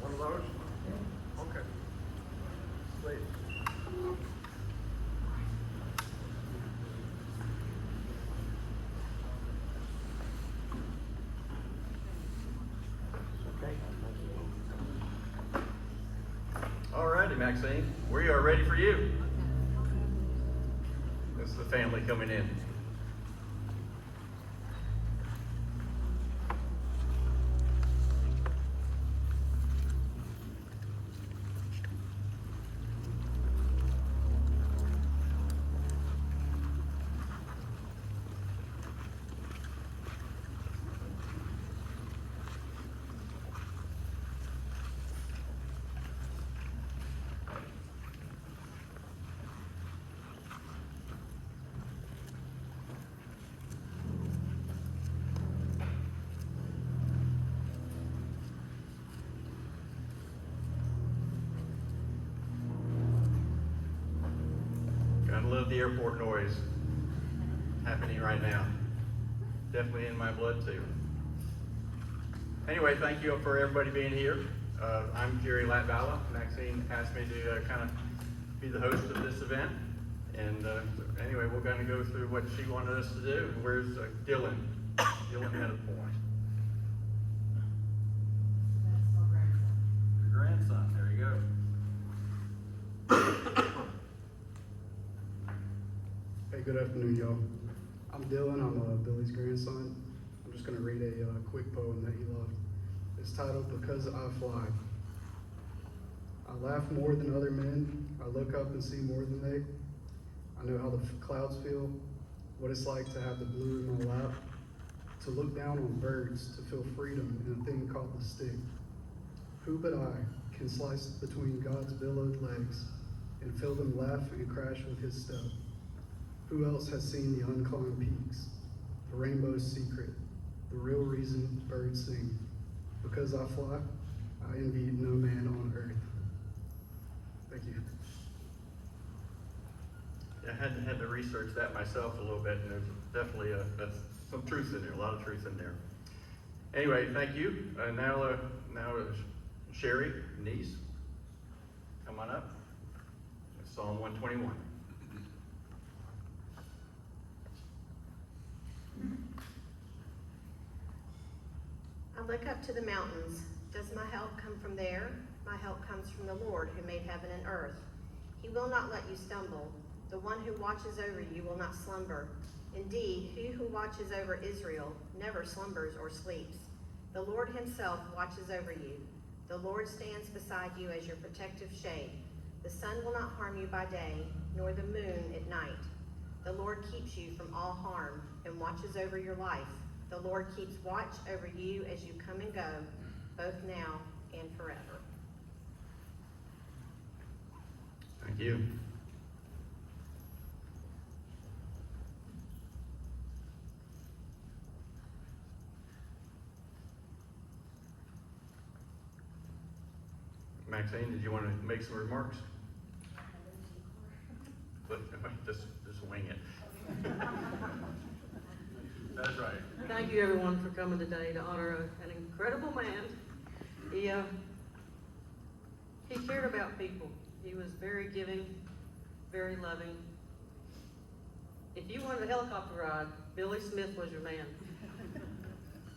One of those? Okay. Please. Okay. All righty, Maxine, we are ready for you. This is the family coming in. Gotta love the airport noise happening right now. Definitely in my blood too. Anyway, thank you for everybody being here. I'm Jerry Latvala. Maxine asked me to kind of be the host of this event. And anyway, we're going to go through what she wanted us to do. Where's Dylan? Dylan had a point. Your grandson, there you go. Hey, good afternoon, y'all. I'm Dylan. I'm Billy's grandson. I'm just going to read a quick poem that he loved. It's titled, Because I Fly. I laugh more than other men. I look up and see more than they. I know how the clouds feel, what it's like to have the blue in my lap, to look down on birds, to feel freedom in a thing called the stick. Who but I can slice between God's billowed legs and feel them laugh and crash with his step? Who else has seen the unclimbed peaks, the rainbow's secret, the real reason birds sing? Because I fly, I envy no man on earth. Thank you. I had to research that myself a little bit, and there's definitely that's some truth in there, a lot of truth in there. Anyway, thank you. Now Sherry, niece, come on up. Psalm 121. I look up to the mountains. Does my help come from there? My help comes from the Lord who made heaven and earth. He will not let you stumble. The one who watches over you will not slumber. Indeed, he who watches over Israel never slumbers or sleeps. The Lord himself watches over you. The Lord stands beside you as your protective shade. The sun will not harm you by day, nor the moon at night. The Lord keeps you from all harm and watches over your life. The Lord keeps watch over you as you come and go, both now and forever. Thank you. Maxine, did you want to make some remarks? Just wing it. That's right. Thank you, everyone, for coming today to honor an incredible man. He cared about people. He was very giving, very loving. If you wanted a helicopter ride, Billy Smith was your man.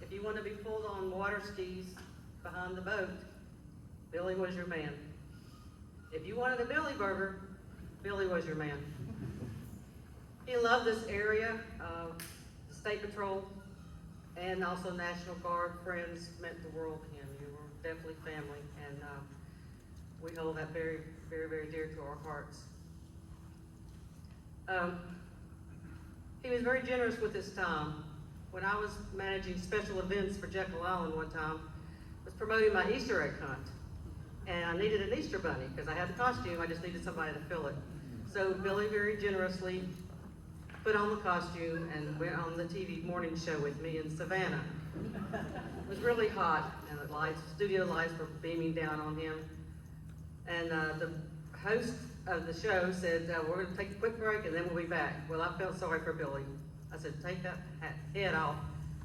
If you wanted to be pulled on water skis behind the boat, Billy was your man. If you wanted a Billy burger, Billy was your man. He loved this area. The State Patrol and also National Guard friends meant the world to him. You were definitely family, and we hold that very, very, very dear to our hearts. He was very generous with his time. When I was managing special events for Jekyll Island one time, I was promoting my Easter egg hunt. And I needed an Easter bunny because I had the costume, I just needed somebody to fill it. So Billy very generously put on the costume and went on the TV morning show with me in Savannah. It was really hot, and the lights, studio lights were beaming down on him. And the host of the show said, we're gonna take a quick break and then we'll be back. Well, I felt sorry for Billy. I said, take that head off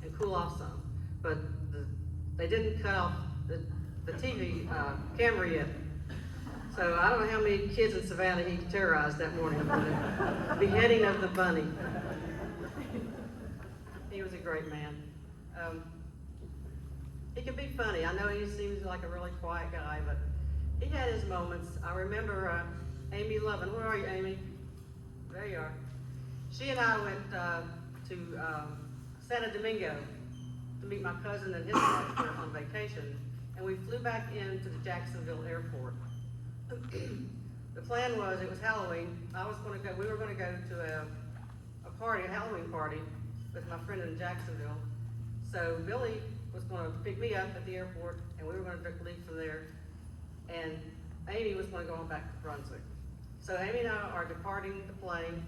and cool off some. But they didn't cut off the TV camera yet. So I don't know how many kids in Savannah he terrorized that morning for the beheading of the bunny. He was a great man. He can be funny. I know he seems like a really quiet guy, but he had his moments. I remember Amy Lovin. Where are you, Amy? There you are. She and I went to Santo Domingo to meet my cousin and his wife. They were on vacation, and we flew back into the Jacksonville airport. The plan was, it was Halloween. We were going to go to a party, a Halloween party, with my friend in Jacksonville. So Billy was going to pick me up at the airport, and we were going to leave from there. And Amy was going to go on back to Brunswick. So Amy and I are departing the plane,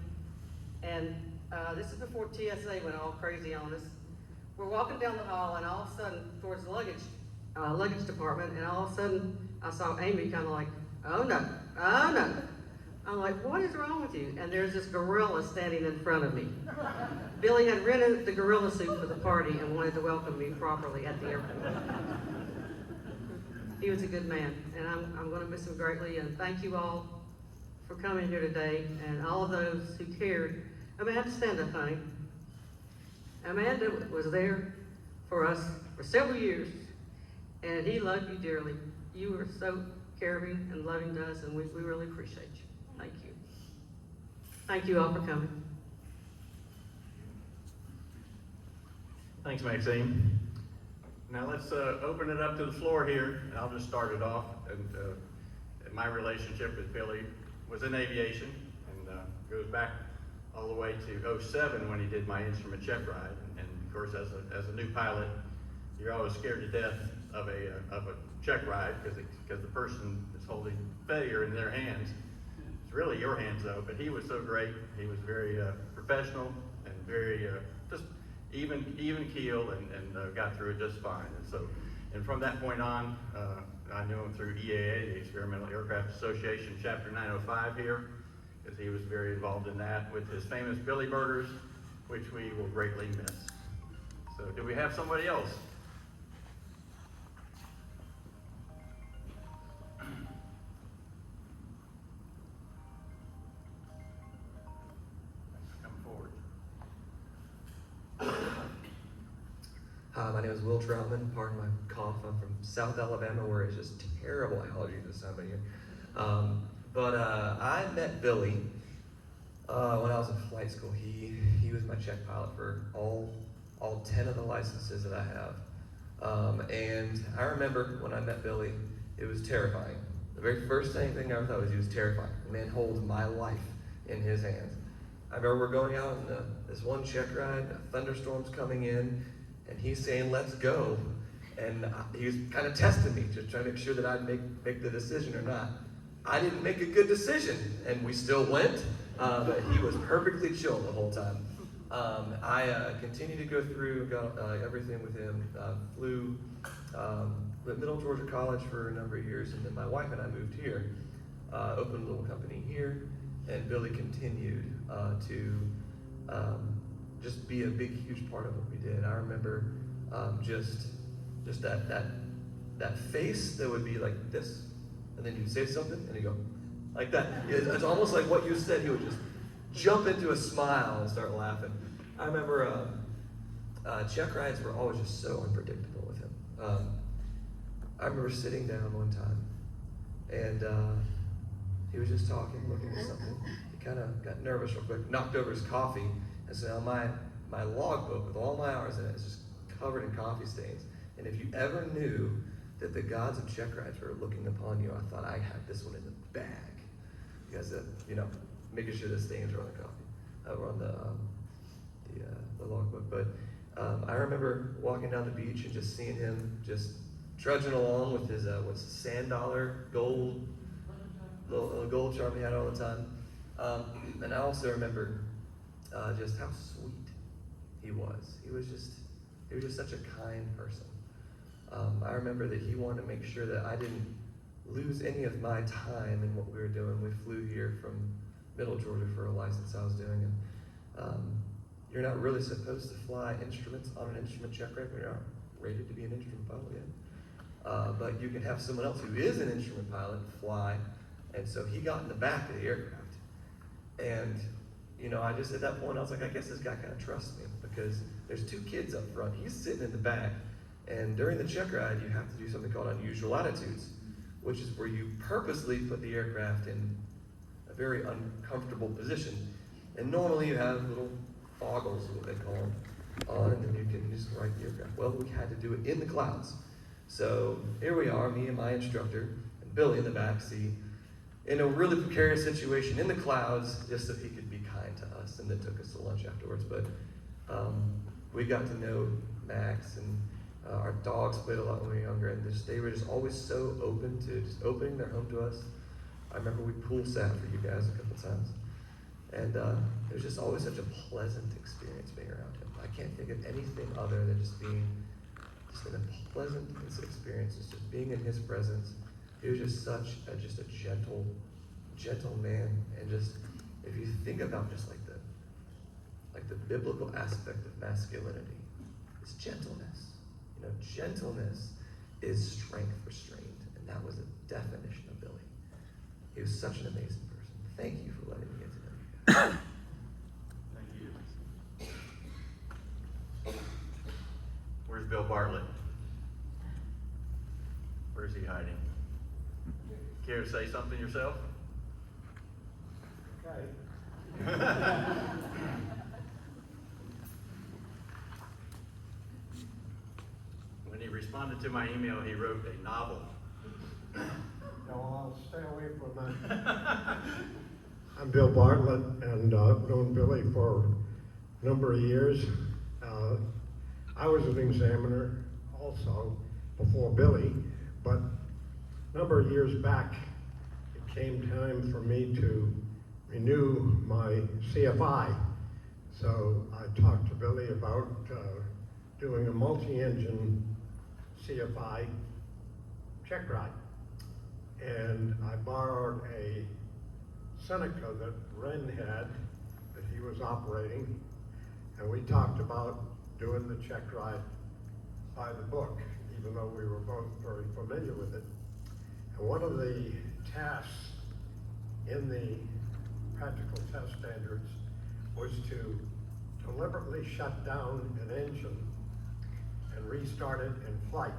and this is before TSA went all crazy on us. We're walking down the hall, and all of a sudden, towards the luggage department, and all of a sudden, I saw Amy kind of like, oh no, oh no. I'm like, what is wrong with you? And there's this gorilla standing in front of me. Billy had rented the gorilla suit for the party and wanted to welcome me properly at the airport. He was a good man, and I'm going to miss him greatly, and thank you all for coming here today, and all of those who cared. Amanda, stand up, honey. Amanda was there for us for several years, and he loved you dearly. You were so caring and loving to us, and we really appreciate you. Thank you. Thank you all for coming. Thanks, Maxine. Now let's open it up to the floor here, and I'll just start it off. And my relationship with Billy was in aviation, and goes back all the way to 07 when he did my instrument check ride. And of course, as a new pilot, you're always scared to death of a check ride because the person that's holding failure in their hands. It's really your hands though. But he was so great. He was very professional and very just even keel, and got through it just fine. And from that point on, I knew him through EAA, the Experimental Aircraft Association, Chapter 905 here, because he was very involved in that with his famous Billy Birders, which we will greatly miss. So, do we have somebody else? Come forward. Hi, my name is Will Troutman. Pardon my cough. I'm from South Alabama, where it's just terrible allergies this time of year. But I met Billy when I was in flight school. He was my check pilot for all 10 of the licenses that I have. And I remember when I met Billy, it was terrifying. The very first thing I ever thought was he was terrifying. The man holds my life in his hands. I remember we're going out on this one check ride, a thunderstorm's coming in, and he's saying, let's go. And he was kind of testing me, just trying to make sure that I'd make the decision or not. I didn't make a good decision, and we still went, but he was perfectly chill the whole time. I continued to go through, got everything with him, flew at Middle Georgia College for a number of years, and then my wife and I moved here, opened a little company here, and Billy continued to just be a big, huge part of what we did. I remember just that face that would be like this, and then you'd say something, and he'd go like that. It's almost like what you said. He would just jump into a smile and start laughing. I remember check rides were always just so unpredictable with him. I remember sitting down one time, and he was just talking, looking at something. He kind of got nervous real quick, knocked over his coffee, and so now my logbook with all my hours in it is just covered in coffee stains. And if you ever knew that the gods of check rides were looking upon you, I thought I had this one in the bag. Because, making sure the stains are on the coffee, or on the logbook. But I remember walking down the beach and just seeing him just trudging along with his, sand dollar gold, little gold charm he had all the time. And I also remember just how sweet he was. He was just He was just such a kind person. I remember that he wanted to make sure that I didn't lose any of my time in what we were doing. We flew here from Middle Georgia for a license I was doing, and you're not really supposed to fly instruments on an instrument check ride. We're not rated to be an instrument pilot yet. But you can have someone else who is an instrument pilot fly, and so he got in the back of the aircraft. And, you know, I just, at that point, I was like, I guess this guy kind of trusts me, because there's two kids up front. He's sitting in the back, and during the check ride, you have to do something called unusual attitudes, which is where you purposely put the aircraft in a very uncomfortable position. And normally you have little foggles, what they call them, on, and then you can just ride the aircraft. Well, we had to do it in the clouds. So here we are, me and my instructor, and Billy in the back seat, in a really precarious situation in the clouds, just so he could be kind to us, and then took us to lunch afterwards. But we got to know Max, and our dogs played a lot when we were younger, and they were just always so open to just opening their home to us. I remember we pool sat for you guys a couple times, and it was just always such a pleasant experience being around him. I can't think of anything other than just being just in a pleasant experience, just being in his presence. He was just such a gentle man, and just if you think about just like the biblical aspect of masculinity, it's gentleness. You know, gentleness is strength restrained, and that was the definition of Billy. He was such an amazing person. Thank you for letting me get to know you guys. Thank you. Where's Bill Bartlett? Where's he hiding? Care to say something yourself? Okay. When he responded to my email, he wrote a novel. No, I'll stay away from that. I'm Bill Bartlett, and known Billy for a number of years. I was an examiner also before Billy, but a number of years back, it came time for me to renew my CFI. So I talked to Billy about doing a multi-engine CFI check ride. And I borrowed a Seneca that Ren had, that he was operating, and we talked about doing the check ride by the book, even though we were both very familiar with it. And one of the tasks in the practical test standards was to deliberately shut down an engine and restart it in flight.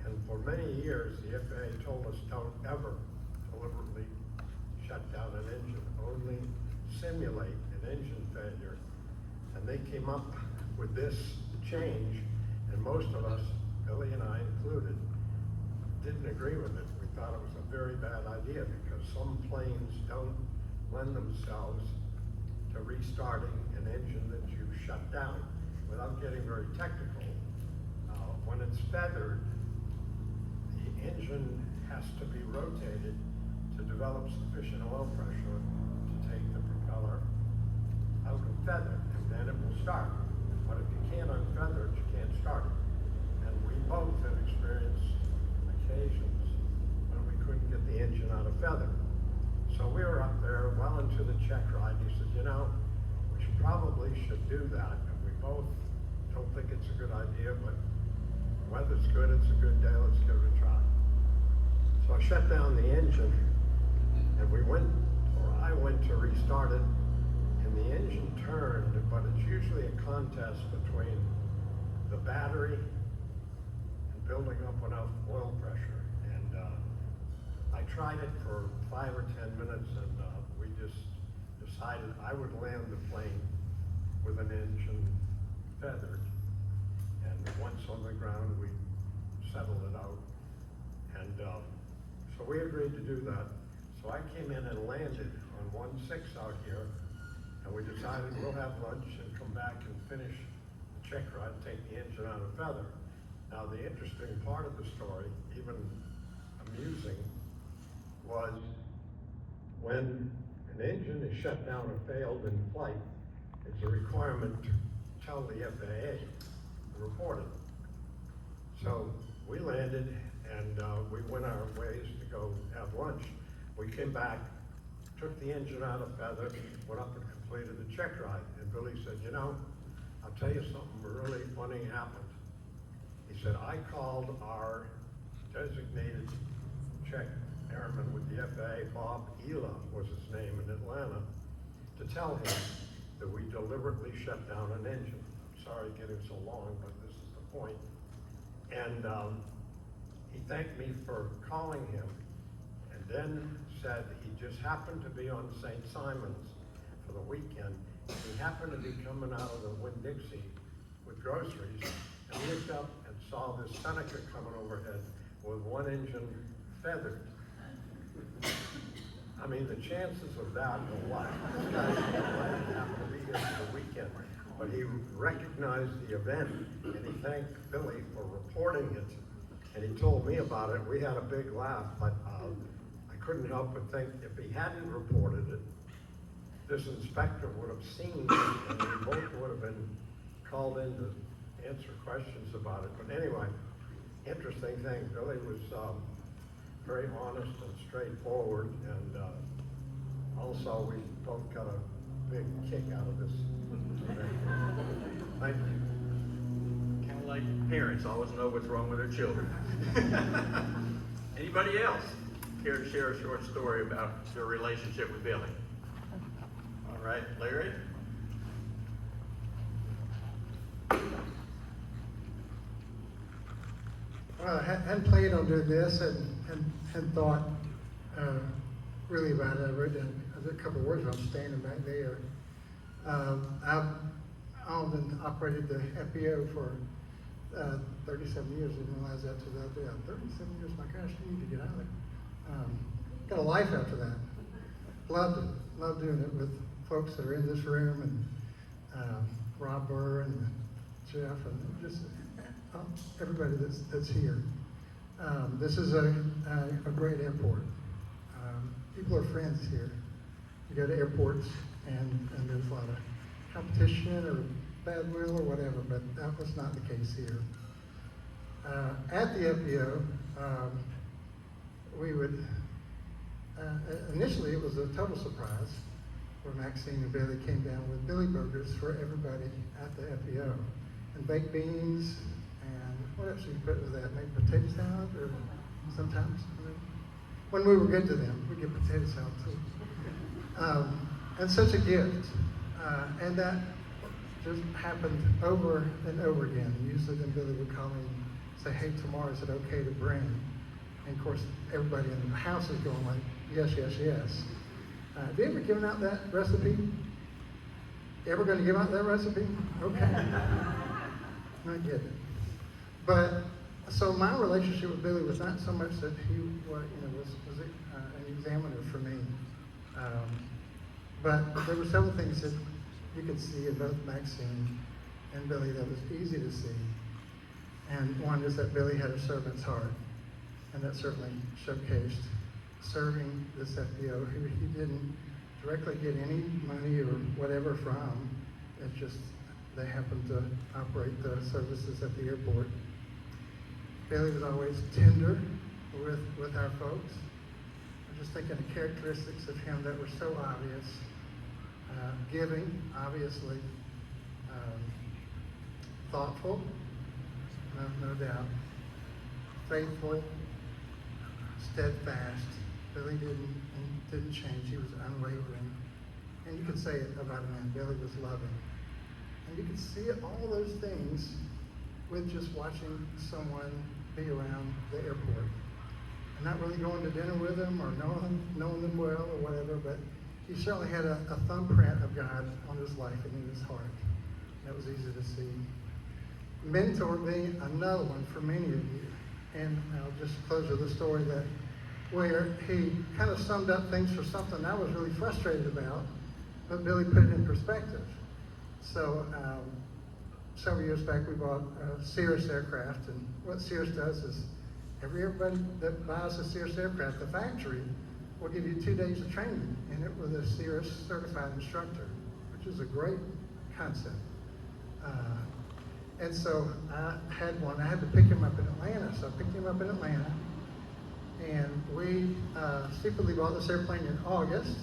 And for many years, the FAA told us don't ever deliberately shut down an engine, only simulate an engine failure. And they came up with this change, and most of us, Billy and I included, didn't agree with it. We thought it was a very bad idea because some planes don't lend themselves to restarting an engine that you shut down. Without getting very technical, when it's feathered, the engine has to be rotated to develop sufficient oil pressure to take the propeller out of feather, and then it will start. But if you can't unfeather it, you can't start it. And we both have experienced occasions when we couldn't get the engine out of feather. So we were up there well into the check ride. He said, you know, we probably should do that. And we both don't think it's a good idea, but weather's good, it's a good day, let's give it a try. So I shut down the engine, and I went to restart it, and the engine turned, but it's usually a contest between the battery and building up enough oil pressure. And I tried it for 5 or 10 minutes, and we just decided I would land the plane with an engine feathered. And once on the ground, we settled it out. And so we agreed to do that. So I came in and landed on 1-6 out here, and we decided we'll have lunch and come back and finish the check ride, take the engine out of feather. Now the interesting part of the story, even amusing, was when an engine is shut down or failed in flight, it's a requirement to tell the FAA report it. So we landed and we went our ways to go have lunch. We came back, took the engine out of Feather, went up and completed the check ride. And Billy said, you know, I'll tell you something really funny happened. He said, I called our designated check airman with the FAA, Bob Ela was his name in Atlanta, to tell him that we deliberately shut down an engine. Sorry getting so long, but this is the point. And he thanked me for calling him, and then said he just happened to be on St. Simon's for the weekend. He happened to be coming out of the Winn-Dixie with groceries, and looked up and saw this Seneca coming overhead with one engine feathered. I mean, the chances of that are what? This guy happened to be here for the weekend, but he recognized the event, and he thanked Billy for reporting it, and he told me about it. We had a big laugh, but I couldn't help but think if he hadn't reported it, this inspector would have seen it, and we both would have been called in to answer questions about it. But anyway, interesting thing, Billy was very honest and straightforward, and also we both got a big kick out of this. Thank you. Kind of like parents always know what's wrong with their children. Anybody else care to share a short story about their relationship with Billy? All right, Larry? Well, I hadn't planned on doing this and thought really about it. I wrote down a couple of words. I'm standing back there. I've owned and operated the FBO for 37 years. I didn't realize that till the other day. 37 years, my gosh, you need to get out of there. Got a life after that. Loved it. Loved doing it with folks that are in this room, and Rob Burr and Jeff, and just everybody that's here. This is a great airport. People are friends here. You go to airports and there's a lot of competition or bad will or whatever, but that was not the case here. At the FBO, we would, initially it was a total surprise where Maxine and Billy came down with Billy Burgers for everybody at the FBO. And baked beans, and what else you put with that? Maybe potato salad, or sometimes. When we were good to them, we get potato salad too. And such a gift. And that just happened over and over again. Usually then Billy would call me and say, hey, tomorrow is it okay to bring? And of course, everybody in the house is going like, yes, yes, yes. Have you ever given out that recipe? Ever going to give out that recipe? Okay. Not getting it. But, so my relationship with Billy was not so much that he was an examiner for me. But there were several things that you could see in both Maxine and Billy that was easy to see. And one is that Billy had a servant's heart, and that certainly showcased serving this FBO, who he didn't directly get any money or whatever from. It's just they happened to operate the services at the airport. Billy was always tender with our folks. I'm just thinking of characteristics of him that were so obvious. Giving, obviously. Thoughtful, no doubt. Faithful, steadfast. Billy didn't change. He was unwavering. And you could say it about a man. Billy was loving. And you could see all those things with just watching someone be around the airport. And not really going to dinner with them or knowing them well or whatever, but he certainly had a thumbprint of God on his life and in his heart. That was easy to see. Mentor being another one for many of you. And I'll just close with a story where he kind of summed up things for something I was really frustrated about, but Billy put it in perspective. So several years back, we bought a Cirrus aircraft, and what Cirrus does is everybody that buys a Cirrus aircraft, the factory will give you 2 days of training, and it was a Cirrus certified instructor, which is a great concept. And so I had one, I had to pick him up in Atlanta, so I picked him up in Atlanta. And we secretly bought this airplane in August.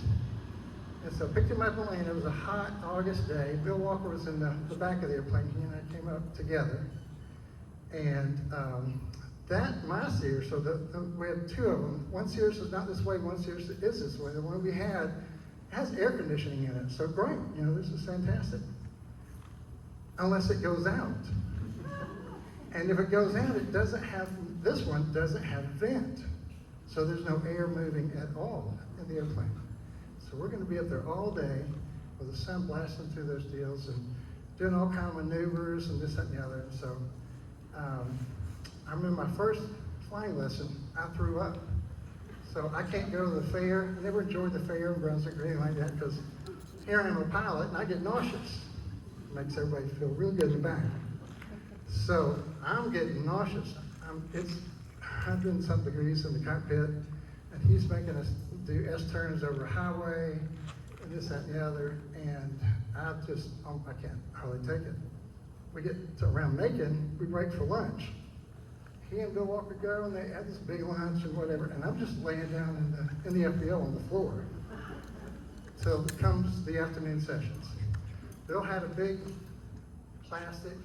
And so I picked him up in Atlanta. It was a hot August day. Bill Walker was in the back of the airplane. He and I came up together. And my Sears, so we had two of them. One Sears is not this way, one Sears is this way. The one we had has air conditioning in it. So great, this is fantastic. Unless it goes out. And if it goes out, this one doesn't have vent. So there's no air moving at all in the airplane. So we're going to be up there all day with the sun blasting through those deals and doing all kind of maneuvers and this, that, and the other. And so I remember my first flying lesson, I threw up. So I can't go to the fair. I never enjoyed the fair in Brunswick or anything like that because here I am a pilot and I get nauseous. It makes everybody feel real good in the back. So I'm getting nauseous. It's 100 and some degrees in the cockpit, and he's making us do S-turns over a highway, and this, that, and the other, and I can't hardly take it. We get to around Macon, we break for lunch. He and Bill Walker go, and they have this big lunch and whatever, and I'm just laying down in the FBO on the floor. Till comes the afternoon sessions. Bill had a big plastic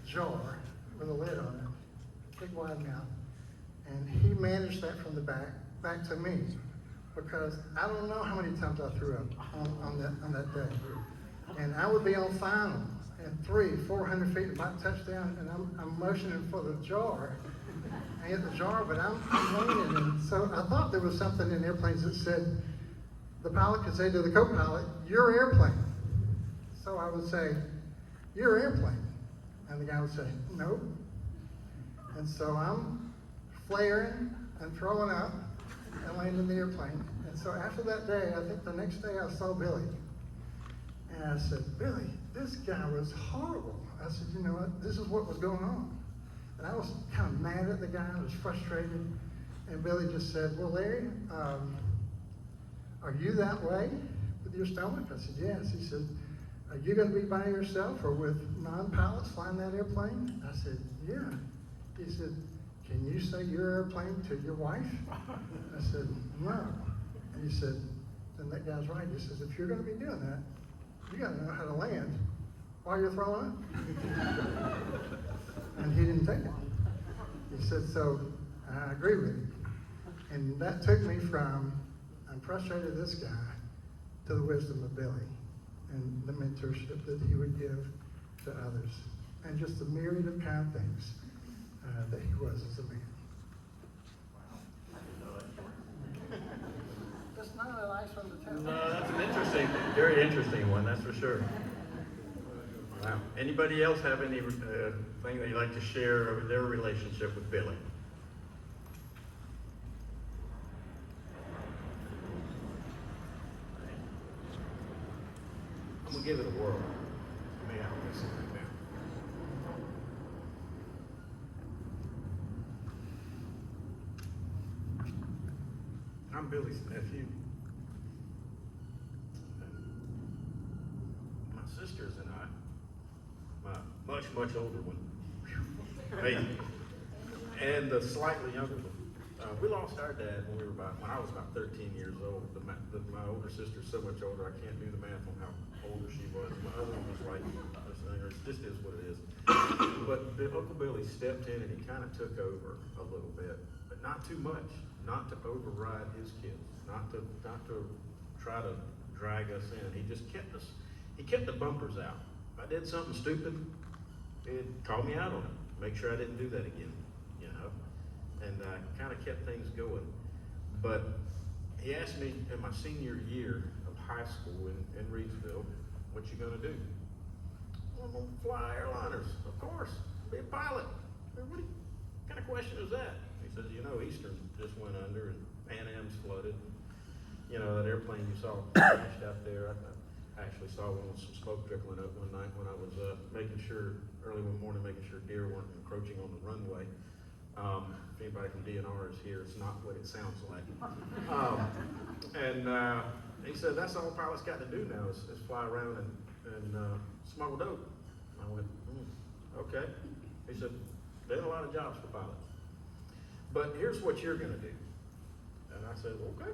jar with a lid on it, big wide mouth. And he managed that from the back to me, because I don't know how many times I threw up on that day. And I would be on final at 300-400 feet about touchdown, and I'm motioning for the jar. I hit the jar, but I'm landing. And so I thought there was something in airplanes that said, the pilot could say to the co-pilot, "Your airplane." So I would say, "Your airplane." And the guy would say, "Nope." And so I'm flaring and throwing up and landing in the airplane. And so after that day, I think the next day I saw Billy. And I said, "Billy, this guy was horrible." I said, "You know what? This is what was going on." And I was kind of mad at the guy. I was frustrated. And Billy just said, "Well, Larry, are you that way with your stomach?" I said, "Yes." He said, "Are you going to be by yourself or with non-pilots flying that airplane?" I said, "Yeah." He said, "Can you say your airplane to your wife?" I said, "No." And he said, "Then that guy's right." He says, "If you're going to be doing that, you got to know how to land while you're throwing up." And he didn't take it. He said, "So I agree with you." And that took me from, I'm frustrated with this guy, to the wisdom of Billy and the mentorship that he would give to others, and just the myriad of kind things that he was as a man. That's not a nice one to tell. No, that's an interesting, very interesting one, that's for sure. Wow. Anybody else have any thing they'd like to share of their relationship with Billy? I'm gonna give it a whirl. Maybe I'll listen right now. I'm Billy's nephew. My sisters and I, my much older one, amazing, and the slightly younger one. We lost our dad when I was about 13 years old. My older sister's so much older, I can't do the math on how older she was. My other one was like, it just is what it is. But Uncle Billy stepped in and he kind of took over a little bit, but not too much. Not to override his kids, not to try to drag us in. He just kept the bumpers out. If I did something stupid, he'd call me out on it, make sure I didn't do that again, and kind of kept things going. But he asked me in my senior year of high school in Reedsville, "What you gonna do?" "Well, I'm gonna fly airliners, of course, be a pilot." What kind of question is that? He says, Eastern just went under and Pan Am's flooded. That airplane you saw crashed out there. I actually saw one with some smoke trickling up one night when I was early one morning, making sure deer weren't encroaching on the runway. If anybody from DNR is here, it's not what it sounds like. He said, "That's all pilots got to do now is fly around and smuggle dope." I went, Okay. He said, there's a lot of jobs for pilots. But here's what you're gonna do. And I said, okay,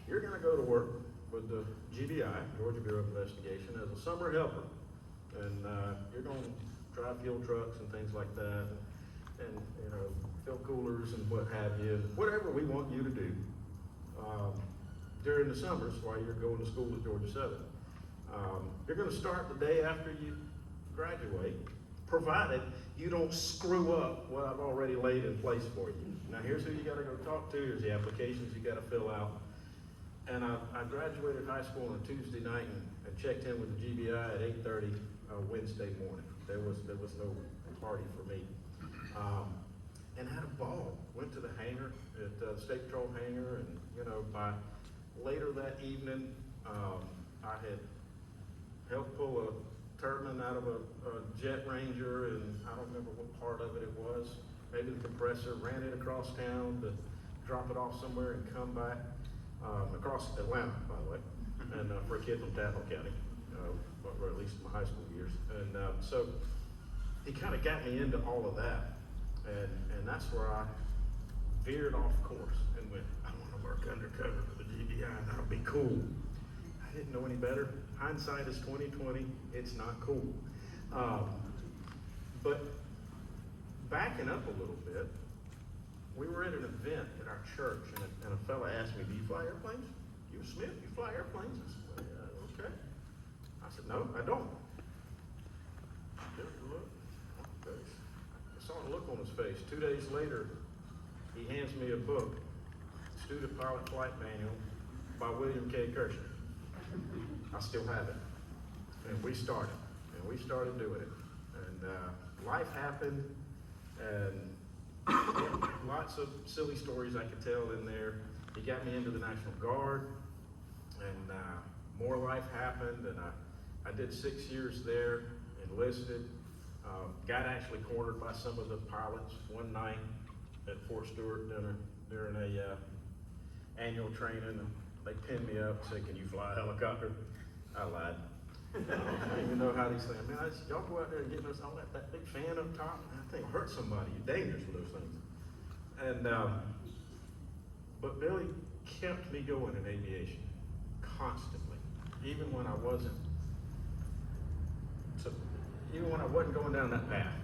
you're gonna go to work with the GBI, Georgia Bureau of Investigation, as a summer helper. And, you're gonna drive fuel trucks and things like that, and, you know, fill coolers and what have you, whatever we want you to do, during the summers while you're going to school at Georgia Southern. You're gonna start the day after you graduate, provided you don't screw up what I've already laid in place for you. Now, here's who you gotta go talk to, here's the applications you gotta fill out. And I graduated high school on a Tuesday night and checked in with the GBI at 8:30 Wednesday morning. There was no party for me. And had a ball, went to the hangar, at the State Patrol hangar, and, you know, by later that evening, I had helped pull a turbine out of a Jet Ranger, and I don't remember what part of it was, maybe the compressor, ran it across town to drop it off somewhere and come back, across Atlanta, by the way, and for a kid from Tatnall County, or at least my high school years. And so he kind of got me into all of that, and that's where I veered off course and went, I want to work undercover for the GBI, and that'll be cool. I didn't know any better. Hindsight is 20/20. It's not cool. But backing up a little bit, we were at an event at our church, and a fella asked me, do you fly airplanes? You Smith, you fly airplanes? I said, well, yeah, okay. I said, no, I don't. Just look. Okay. I saw a look on his face. 2 days later, he hands me a book, Student Pilot Flight Manual by William K. Kirshner. I still have it. And we started doing it. And life happened, and lots of silly stories I could tell in there. He got me into the National Guard, and more life happened, and I did 6 years there, enlisted. Got actually cornered by some of the pilots one night at Fort Stewart during a annual training, and they pinned me up and said, can you fly a helicopter? I lied. I don't even know how these things, man, y'all go out there and get those, all that big fan up top, that thing hurts somebody, you're dangerous with those things. And, but Billy kept me going in aviation, constantly, even when I wasn't going down that path.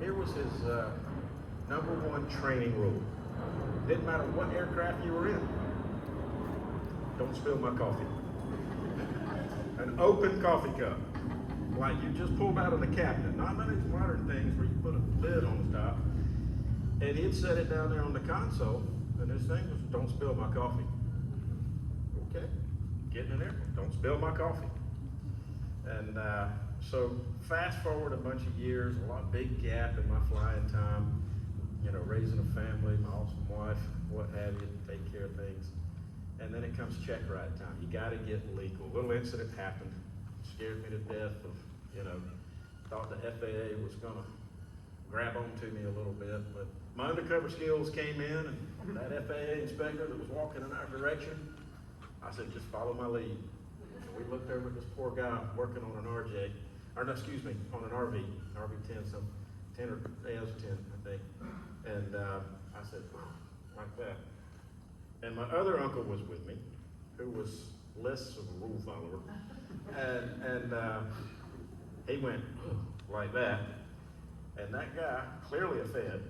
Here was his #1 training rule. Didn't matter what aircraft you were in, don't spill my coffee. An open coffee cup, like you just pulled out of the cabinet, not none of these modern things where you put a lid on the top. And he'd set it down there on the console, and his thing was, don't spill my coffee. Okay, getting in there, don't spill my coffee. And so fast forward a bunch of years, a big gap in my flying time, you know, raising a family, my awesome wife, what have you, take care of things. And then it comes check ride time. You gotta get legal. A little incident happened, scared me to death of, you know, thought the FAA was gonna grab onto me a little bit, but my undercover skills came in, and that FAA inspector that was walking in our direction, I said, just follow my lead. And we looked over at this poor guy working on an RJ, or no, excuse me, on an RV 10 or yeah, it was 10, I think. And I said, like that. And my other uncle was with me, who was less of a rule follower. And he went like that. And that guy, clearly a Fed,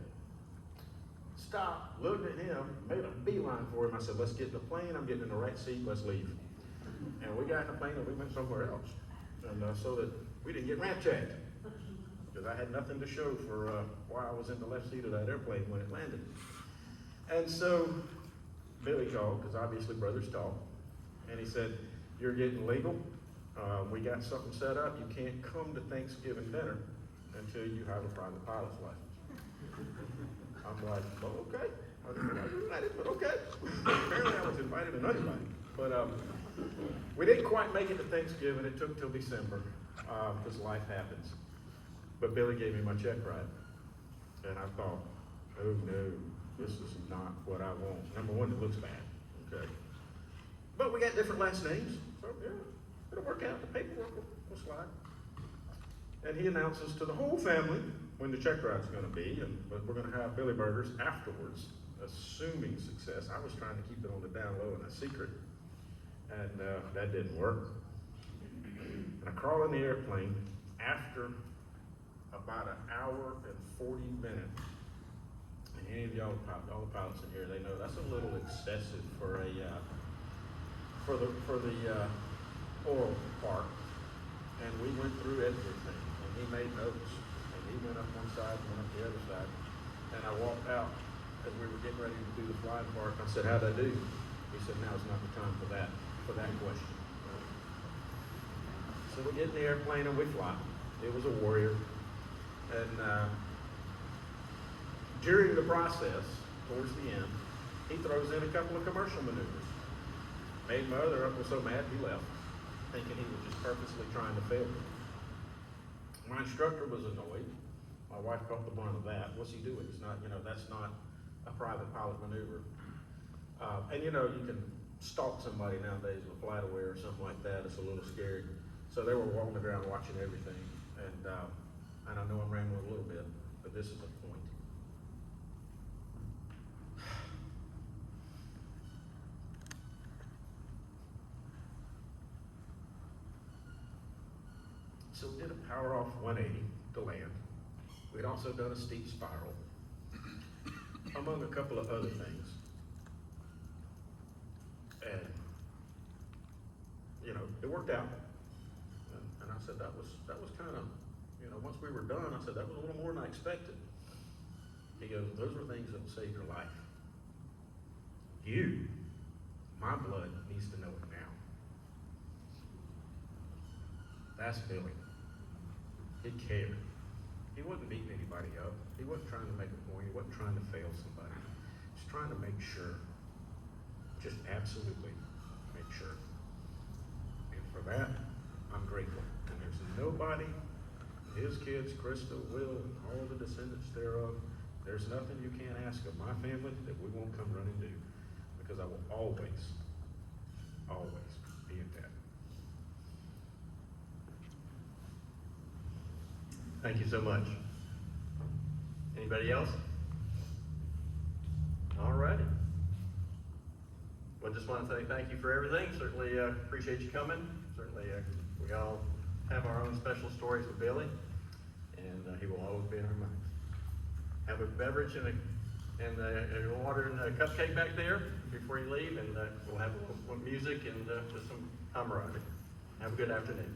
stopped, looked at him, made a beeline for him. I said, let's get in the plane. I'm getting in the right seat. Let's leave. And we got in the plane and we went somewhere else. And so that we didn't get ramp-checked. Because I had nothing to show for why I was in the left seat of that airplane when it landed. And so Billy called, because obviously brothers talk, and he said, you're getting legal. We got something set up. You can't come to Thanksgiving dinner until you have a private pilot's license. I'm like, well, okay. I was invited, but okay. Apparently I was invited and uninvited. But we didn't quite make it to Thanksgiving. It took till December, because life happens. But Billy gave me my check ride. And I thought, oh no, this is not what I want. Number one, it looks bad, okay? But we got different last names, so yeah, it'll work out. The paperwork will slide. And he announces to the whole family when the check ride's gonna be, but we're gonna have Billy Burgers afterwards, assuming success. I was trying to keep it on the down low and a secret, and that didn't work. And I crawl in the airplane after about an hour and 40 minutes. And any of y'all, all the pilots in here, they know that's a little excessive for a oil park. And we went through everything, and he made notes, and he went up one side, and went up the other side. And I walked out as we were getting ready to do the flying part. I said, "How'd I do?" He said, "Now's not the time for that question." So we get in the airplane and we fly. It was a Warrior. And during the process, towards the end, he throws in a couple of commercial maneuvers. Made my other uncle so mad he left, thinking he was just purposely trying to fail me. My instructor was annoyed. My wife caught the brunt of that. What's he doing? It's not, that's not a private pilot maneuver. And you can stalk somebody nowadays with a flight aware or something like that. It's a little scary. So they were on the ground watching everything. And I know I'm rambling a little bit, but this is the point. So we did a power off 180 to land. We'd also done a steep spiral, among a couple of other things. And, it worked out. And I said, that was kind of, once we were done, I said, that was a little more than I expected. He goes, "Those are things that will save your life. My blood needs to know it now." That's Billy. He cared. He wasn't beating anybody up. He wasn't trying to make a point. He wasn't trying to fail somebody. He was trying to make sure. Just absolutely make sure. And for that, I'm grateful. And there's nobody, his kids, Krista, Will, and all the descendants thereof, there's nothing you can't ask of my family that we won't come running to. Because I will always, always be in debt. Thank you so much. Anybody else? All righty. Well, just want to say thank you for everything. Certainly appreciate you coming. Certainly we all have our own special stories with Billy, and he will always be in our minds. Have a beverage and a water and a cupcake back there before you leave, and we'll have a little music and just some camaraderie. Have a good afternoon.